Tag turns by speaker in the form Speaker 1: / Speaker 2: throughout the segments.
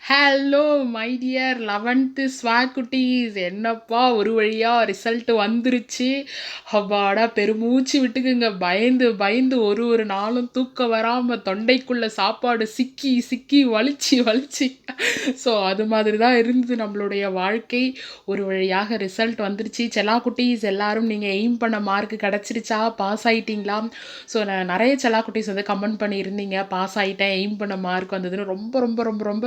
Speaker 1: Hello my dear 11th swag குட்டீஸ், என்னப்பா ஒரு வழியா ரிசல்ட் வந்துருச்சு. அப்பாடா பெருமூச்சு விட்டுக்குங்க. பயந்து பயந்து ஒரு ஒரு நாளும் தூக்கம் வராம தொண்டைக்குள்ள சாப்பாடு சிக்கி சிக்கி வலிச்சு வலிச்சு ஸோ அது மாதிரி தான் இருந்தது நம்மளுடைய வாழ்க்கை. ஒரு வழியாக ரிசல்ட் வந்துருச்சு. செல்லா குட்டீஸ் எல்லாரும் நீங்கள் எய்ம் பண்ண மார்க் கிடச்சிருச்சா, பாஸ் ஆகிட்டீங்களா? ஸோ நான் நிறைய செல்லா குட்டீஸ் வந்து கமெண்ட் பண்ணியிருந்தீங்க, பாஸ் ஆகிட்டேன், எய்ம் பண்ண மார்க் வந்ததுன்னு. ரொம்ப ரொம்ப ரொம்ப ரொம்ப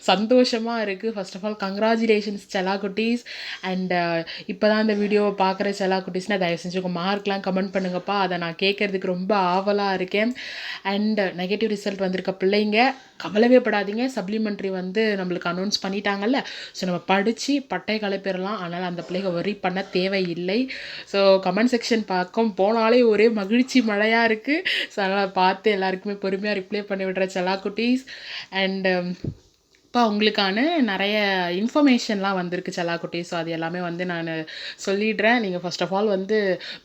Speaker 1: சந்தோஷமாக இருக்குது. ஃபர்ஸ்ட் ஆஃப் ஆல் கங்க்ராச்சுலேஷன்ஸ் செல்லா குட்டீஸ். அண்ட் இப்போ தான் இந்த வீடியோவை பார்க்குற செல்லா குட்டீஸ்னால் தயவு செஞ்சு உங்கள் மார்க்லாம் கமெண்ட் பண்ணுங்கப்பா. அதை நான் கேட்குறதுக்கு ரொம்ப ஆவலாக இருக்கேன். அண்ட் நெகட்டிவ் ரிசல்ட் வந்திருக்க பிள்ளைங்க கவலவே படாதீங்க. சப்ளிமெண்ட்ரி வந்து நம்மளுக்கு அனௌன்ஸ் பண்ணிட்டாங்கல்ல, ஸோ நம்ம படித்து பட்டை கலப்பிடலாம். அதனால் அந்த பிள்ளைங்க வரி பண்ண தேவையில்லை. ஸோ கமெண்ட் செக்ஷன் பக்கம் போனாலே ஒரே மகிழ்ச்சி மழையாக இருக்குது. ஸோ அதனால் பார்த்து எல்லாருக்குமே பொறுமையாக ரிப்ளை பண்ணி விடுற செல்லா குட்டீஸ். அண்ட் இப்போ உங்களுக்கான நிறைய இன்ஃபர்மேஷன்லாம் வந்திருக்கு செல்லா குட்டி. ஸோ அது எல்லாமே வந்து நான் சொல்லிடுறேன். நீங்கள் ஃபர்ஸ்ட் ஆஃப் ஆல் வந்து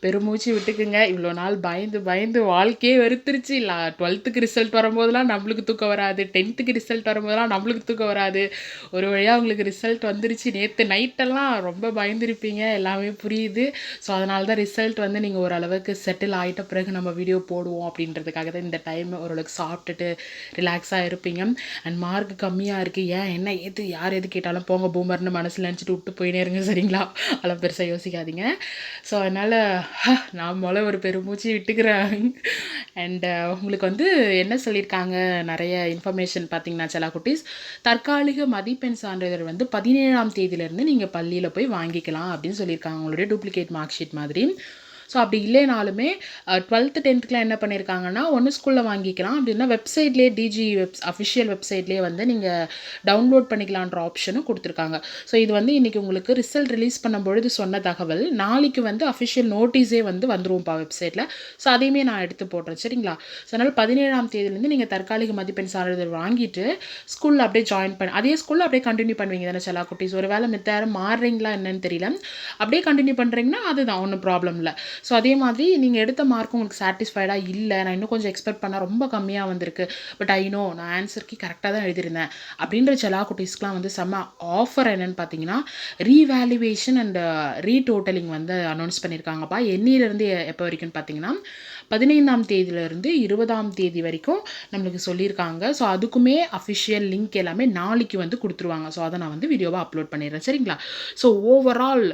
Speaker 1: பெருமூச்சு விட்டுக்குங்க. இவ்வளோ நாள் பயந்து பயந்து வாழ்க்கையே வெறுத்துருச்சு. இல்லை 12th ரிசல்ட் வரும்போதெல்லாம் நம்மளுக்கு தூக்கம் வராது, 10th ரிசல்ட் வரும்போதெல்லாம் நம்மளுக்கு தூக்கம் வராது. ஒரு வழியாக உங்களுக்கு ரிசல்ட் வந்துருச்சு. நேற்று நைட்டெல்லாம் ரொம்ப பயந்துருப்பீங்க, எல்லாமே புரியுது. ஸோ அதனால தான் ரிசல்ட் வந்து நீங்கள் ஓரளவுக்கு செட்டில் ஆகிட்ட பிறகு நம்ம வீடியோ போடுவோம் அப்படின்றதுக்காக தான் இந்த டைம் ஓரளவுக்கு சாப்பிட்டுட்டு ரிலாக்ஸாக இருப்பீங்க. அண்ட் மார்க் கம்மியாக இருக்குது, ஏன் என்ன ஏது யார் எது கேட்டாலும் போங்க பூமர்னு மனசில் நினச்சிட்டு விட்டு போயினே இருங்க, சரிங்களா? அதெல்லாம் பெருசாக யோசிக்காதீங்க. ஸோ அதனால் நான் ஒரு பெருமூச்சு விட்டுக்கிறேன். அண்டு உங்களுக்கு வந்து என்ன சொல்லியிருக்காங்க, நிறைய இன்ஃபர்மேஷன் பார்த்தீங்கன்னா செல்லா குட்டீஸ், தற்காலிக மதிப்பெண் சான்றிதழ் வந்து 17ஆம் தேதியிலேருந்து நீங்கள் பள்ளியில் போய் வாங்கிக்கலாம் அப்படின்னு சொல்லியிருக்காங்க, உங்களுடைய டூப்ளிகேட் மார்க் ஷீட் மாதிரி. ஸோ அப்படி இல்லைனாலுமே 12th 10th என்ன பண்ணியிருக்காங்கன்னா, ஒன்று ஸ்கூலில் வாங்கிக்கலாம், அப்படின்னா வெப்சைட்லேயே டிஜி அஃபிஷியல் வெப்சைட்லேயே வந்து நீங்கள் டவுன்லோட் பண்ணிக்கலான்ற ஆப்ஷனும் கொடுத்துருக்காங்க. ஸோ இது வந்து இன்றைக்கி உங்களுக்கு ரிசல்ட் ரிலீஸ் பண்ணும்பொழுது சொன்ன தகவல். நாளைக்கு வந்து அஃபிஷியல் நோட்டீஸே வந்து வந்துருவோம்ப்பா வெப்சைட்டில். ஸோ அதையுமே நான் எடுத்து போடுறேன், சரிங்களா? ஸோ அதனால் 17ஆம் தேதியிலேருந்து நீங்கள் தற்காலிக மதிப்பெண் சான்றிதழ் வாங்கிட்டு ஸ்கூலில் அப்படியே ஜாயின் பண்ணி அதே ஸ்கூலில் அப்படியே கண்டினியூ பண்ணுவீங்க தானே செல்லா குட்டீஸ்? ஒரு வேளை மித்த யாரும் மாறுறீங்களா என்னன்னு தெரியல, அப்படியே கண்டினியூ பண்ணுறீங்கன்னா அதுதான் ஒன்றும் ப்ராப்ளம் இல்லை. ஸோ அதே மாதிரி நீங்கள் எடுத்த மார்க் உங்களுக்கு சாட்டிஸ்ஃபைடாக இல்லை, நான் இன்னும் கொஞ்சம் எக்ஸ்பெக்ட் பண்ணால் ரொம்ப கம்மியாக வந்திருக்கு, பட் ஐ நோ நான் ஆன்சருக்கு கரெக்டாக தான் எழுதியிருந்தேன் அப்படின்ற செல்லா குட்டீஸ்க்குலாம் வந்து செம்ம ஆஃபர் என்னென்னு பார்த்தீங்கன்னா, ரீவேல்யூவேஷன் அண்ட் ரீடோட்டலிங் வந்து அனௌன்ஸ் பண்ணியிருக்காங்கப்பா. என்னிலேருந்து எப்போ வரைக்கும்னு பார்த்தீங்கன்னா 15ஆம் தேதியிலேருந்து 20ஆம் தேதி வரைக்கும் நம்மளுக்கு சொல்லியிருக்காங்க. ஸோ அதுக்குமே அஃபிஷியல் லிங்க் எல்லாமே நாளைக்கு வந்து கொடுத்துருவாங்க. ஸோ அதை நான் வந்து வீடியோவாக அப்லோட் பண்ணிடுறேன், சரிங்களா? ஸோ ஓவரால்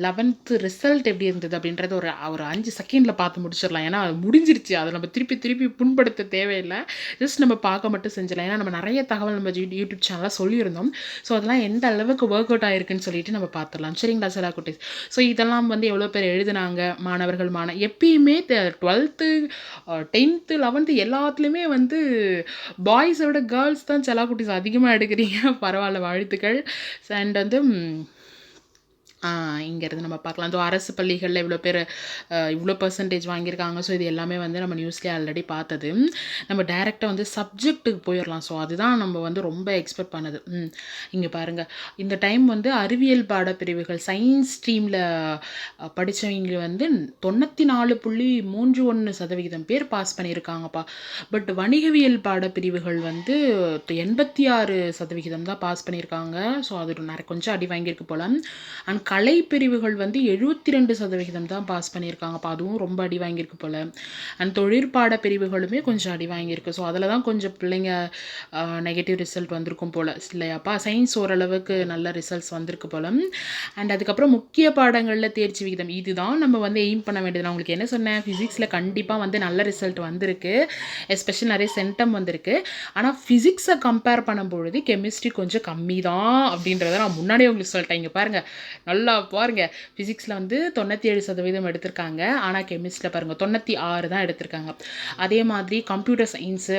Speaker 1: 11th ரிசல்ட் எப்படி இருந்தது அப்படின்றத ஒரு ஒரு 5 செகண்டில் பார்த்து முடிச்சிடலாம். ஏன்னா அது முடிஞ்சிருச்சு, அதை நம்ம திருப்பி திருப்பி புண்படுத்த தேவையில்லை. ஜஸ்ட் நம்ம பார்க்க மட்டும் செஞ்சிடலாம். ஏன்னா நம்ம நிறைய தகவல் நம்ம யூடியூப் சேனலாக சொல்லியிருந்தோம். ஸோ அதெல்லாம் எந்த அளவுக்கு ஒர்க் அவுட் ஆகிருக்குன்னு சொல்லிட்டு நம்ம பார்த்துடலாம், சரிங்களா செல்லா குட்டீஸ்? ஸோ இதெல்லாம் வந்து எவ்வளோ பேர் எழுதுனாங்க, மாணவர்கள் எப்பயுமே 12th 10th 11th எல்லாத்துலேயுமே வந்து பாய்ஸை விட கேர்ள்ஸ் தான் செல்லா குட்டீஸ் அதிகமாக எடுக்கிறீங்க. பரவாயில்ல, வாழ்த்துக்கள். அண்ட் வந்து இங்கேருந்து நம்ம பார்க்கலாம், இந்த அரசு பள்ளிகளில் இவ்வளோ பேர் இவ்வளோ பர்சன்டேஜ் வாங்கியிருக்காங்க. ஸோ இது எல்லாமே வந்து நம்ம நியூஸ்லேயே ஆல்ரெடி பார்த்தது. நம்ம டைரெக்டாக வந்து சப்ஜெக்ட்டுக்கு போயிடலாம். ஸோ அதுதான் நம்ம வந்து ரொம்ப எக்ஸ்பெக்ட் பண்ணது. இங்கே பாருங்கள், இந்த டைம் வந்து அறிவியல் பாடப்பிரிவுகள் சயின்ஸ் ஸ்ட்ரீமில் படித்தவங்க வந்து 94.31% பேர் பாஸ் பண்ணியிருக்காங்கப்பா. பட் வணிகவியல் பாடப்பிரிவுகள் வந்து 86% தான் பாஸ் பண்ணியிருக்காங்க. ஸோ அது கொஞ்சம் அடி வாங்கியிருக்கு போல். அண்ட் கலை பிரிவுகள் வந்து 72% தான் பாஸ் பண்ணியிருக்காங்க. அப்போ அதுவும் ரொம்ப அடி வாங்கியிருக்கு போல். அண்ட் தொழிற்பாட பிரிவுகளுமே கொஞ்சம் அடி வாங்கியிருக்கு. ஸோ அதில் தான் கொஞ்சம் பிள்ளைங்க நெகட்டிவ் ரிசல்ட் வந்திருக்கும் போல், இல்லையாப்பா? சயின்ஸ் ஓரளவுக்கு நல்ல ரிசல்ட்ஸ் வந்திருக்கு போல். அண்ட் அதுக்கப்புறம் முக்கிய பாடங்களில் தேர்ச்சி விகிதம், இதுதான் நம்ம வந்து எய்ம் பண்ண வேண்டியது. நான் உங்களுக்கு என்ன சொன்னேன், ஃபிசிக்ஸில் கண்டிப்பாக வந்து நல்ல ரிசல்ட் வந்திருக்கு, எஸ்பெஷலி நிறைய சென்டம் வந்திருக்கு. ஆனால் ஃபிசிக்ஸை கம்பேர் பண்ணும்பொழுது கெமிஸ்ட்ரி கொஞ்சம் கம்மி தான் அப்படின்றத நான் முன்னாடியே உங்களுக்கு சொல்லிட்டேன். இங்கே பாருங்கள், நல்லா பாருங்கள், ஃபிசிக்ஸில் வந்து 97% எடுத்திருக்காங்க. ஆனால் கெமிஸ்ட்ரியில் பாருங்கள் 96 தான் எடுத்திருக்காங்க. அதே மாதிரி கம்ப்யூட்டர் சயின்ஸு,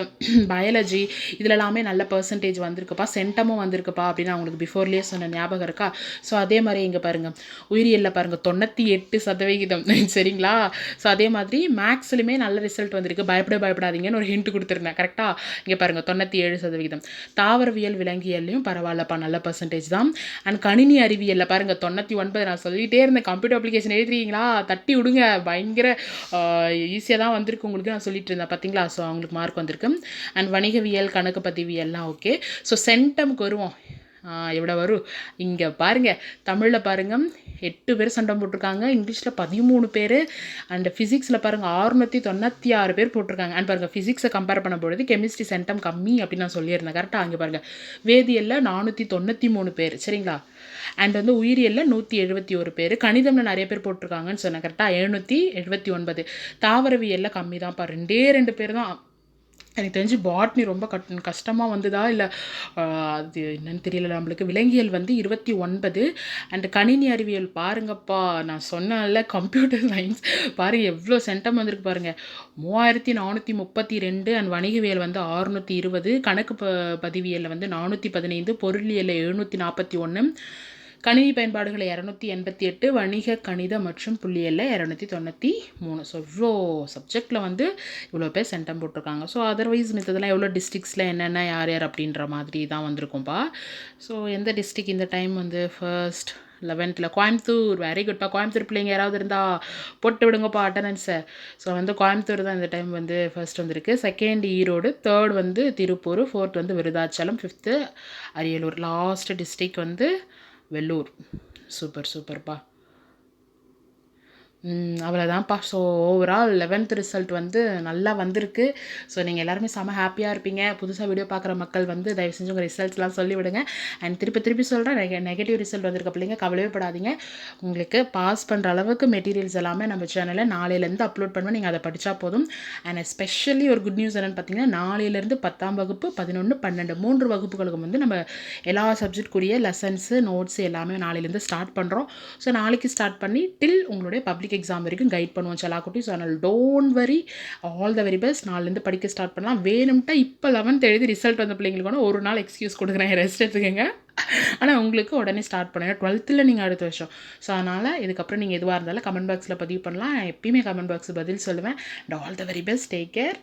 Speaker 1: பயாலஜி இதில் எல்லாமே நல்ல பர்சன்டேஜ் வந்திருக்குப்பா, சென்டமும் வந்திருக்குப்பா அப்படின்னு அவங்களுக்கு பிஃபோர்லேயே சொன்ன ஞாபகம் இருக்கா? ஸோ அதே மாதிரி இங்கே பாருங்கள், உயிரியலில் பாருங்கள் 98%, சரிங்களா? ஸோ அதே மாதிரி மேக்ஸ்லையுமே நல்ல ரிசல்ட் வந்திருக்கு. பயப்படாதீங்கன்னு ஒரு ஹிண்ட் கொடுத்துருந்தேன், கரெக்டாக? இங்கே பாருங்கள் 97%. தாவரவியல் விலங்கியல்லையும் பரவாயில்லப்பா, நல்ல பர்சன்டேஜ் தான். அண்ட் கணினி அறிவியலில் பாருங்கள் 409. நான் சொல்லிகிட்டே இருந்தேன், கம்ப்யூட்டர் அப்ளிகேஷன் எழுதுறீங்களா தட்டி விடுங்க, பயங்கர ஈஸியாக தான் வந்திருக்கு உங்களுக்கு, நான் சொல்லிட்டு இருந்தேன் பார்த்தீங்களா. ஸோ அவங்களுக்கு மார்க் வந்திருக்கு. அண்ட் வணிகவியல், கணக்கு பதிவியல்லாம் ஓகே. ஸோ சென்டம்க்கு வருவோம். எவ்வளோ வரும் இங்கே பாருங்கள். தமிழில் பாருங்கள் 8 பேர் சென்டம் போட்டிருக்காங்க, இங்கிலீஷில் 13 பேர், அண்ட் ஃபிசிக்ஸில் பாருங்கள் 696 பேர் போட்டிருக்காங்க. அண்ட் பாருங்கள் ஃபிசிக்ஸை கம்பேர் பண்ணும்பொழுது கெமிஸ்ட்ரி சென்டம் கம்மி அப்படின்னு நான் சொல்லியிருந்தேன் கரெக்டாக. அங்கே பாருங்கள் வேதியியலில் 493 பேர் சரிங்களா. அண்ட் வந்து உயிரியலில் 171 பேர், கணிதம்ல நிறைய பேர் போட்டிருக்காங்கன்னு சொன்னேன் கரெக்டாக 779. தாவரவியலில் கம்மி தான்ப்பா, 2 பேர் தான். எனக்கு தெரிஞ்சு பாட்னி ரொம்ப கஷ்டமாக வந்ததா இல்லை அது என்னன்னு தெரியல நம்மளுக்கு. விலங்கியல் வந்து 29. அண்ட் கணினி அறிவியல் பாருங்கப்பா, நான் சொன்னேன்ல கம்ப்யூட்டர் சயின்ஸ் பாருங்கள் எவ்வளோ சென்டம் வந்திருக்கு பாருங்கள், 3432. அண்ட் வணிகவியல் வந்து 620, கணக்கு பதிவியலில் வந்து 415, பொருளியலில் 741, கணினி பயன்பாடுகளை 288, வணிக கணித மற்றும் புள்ளியலில் 293. ஸோ இவ்வளோ சப்ஜெக்டில் வந்து இவ்வளோ பேர் சென்டம் போட்டிருக்காங்க. ஸோ அதர்வைஸ் மித்ததெல்லாம் எவ்வளோ டிஸ்ட்ரிக்ஸில் என்னென்ன யார் யார் அப்படின்ற மாதிரி தான் வந்திருக்கும்ப்பா. ஸோ எந்த டிஸ்ட்ரிக் இந்த டைம் வந்து ஃபர்ஸ்ட் 11th கோயம்புத்தூர், வெரி குட்ப்பா. கோயம்புத்தூர் பிள்ளைங்க யாராவது இருந்தால் போட்டு விடுங்கப்பா அட்டண்டன்ஸை. ஸோ வந்து கோயம்புத்தூர் தான் இந்த டைம் வந்து ஃபர்ஸ்ட் வந்திருக்கு. செகண்ட் ஈரோடு, தேர்ட் வந்து திருப்பூர், ஃபோர்த் வந்து Virudhachalam, fifth Ariyalur, last district வந்து வெள்ளூர். சூப்பர்ப்பா. அவ்வளோதான்ப்பா. ஸோ ஓவரால் 11th ரிசல்ட் வந்து நல்லா வந்திருக்கு. ஸோ நீங்கள் எல்லாருமே செம ஹாப்பியாக இருப்பீங்க. புதுசாக வீடியோ பார்க்குற மக்கள் வந்து தயவு செஞ்சு உங்கள் ரிசல்ட்ஸ்லாம் சொல்லிவிடுங்க. அண்ட் திருப்பி சொல்கிறேன், நெகட்டிவ் ரிசல்ட் வந்திருக்க பிள்ளைங்க கவலையே படாதீங்க. உங்களுக்கு பாஸ் பண்ணுற அளவுக்கு மெட்டீரியல்ஸ் எல்லாமே நம்ம சேனலில் நாளையிலேருந்து அப்லோட் பண்ணுவேன், நீங்கள் அதை படித்தா போதும். அண்ட் எஸ்பெஷலி ஒரு குட் நியூஸ் என்னென்னு பார்த்தீங்கன்னா, நாளையிலேருந்து 10ஆம் வகுப்பு, 11, 12 3 வகுப்புகளுக்கு வந்து நம்ம எல்லா சப்ஜெக்ட்குரிய லெசன்ஸு, நோட்ஸு எல்லாமே நாளையிலேருந்து ஸ்டார்ட் பண்ணுறோம். ஸோ நாளைக்கு ஸ்டார்ட் பண்ணி டில் உங்களுடைய பப்ளிக் எக்ஸாம் வரைக்கும் கைட் பண்ணுவோம் செல்லாக்குட்டி. ஸோ அதனால் don't worry, all the very best. நாளிலேருந்து படிக்க ஸ்டார்ட் பண்ணலாம். வேணும்ட்டா இப்போ 11th எழுதி ரிசல்ட் வந்த பிள்ளைங்களுக்கு ஒரு நாள் எக்ஸ்கியூஸ் கொடுக்குறேன், ரெஸ்ட் எடுத்துக்கங்க. ஆனால் உங்களுக்கு உடனே ஸ்டார்ட் பண்ணுங்க. 12th நீங்கள் அடுத்த வருஷம். ஸோ அதனால் இதுக்கப்புறம் நீங்கள் எதுவாக இருந்தாலும் கமெண்ட் பாக்ஸில் பதிவு பண்ணலாம். எப்பயுமே கமெண்ட் பாக்ஸ் பதில் சொல்லுவேன். And all the very best, take care.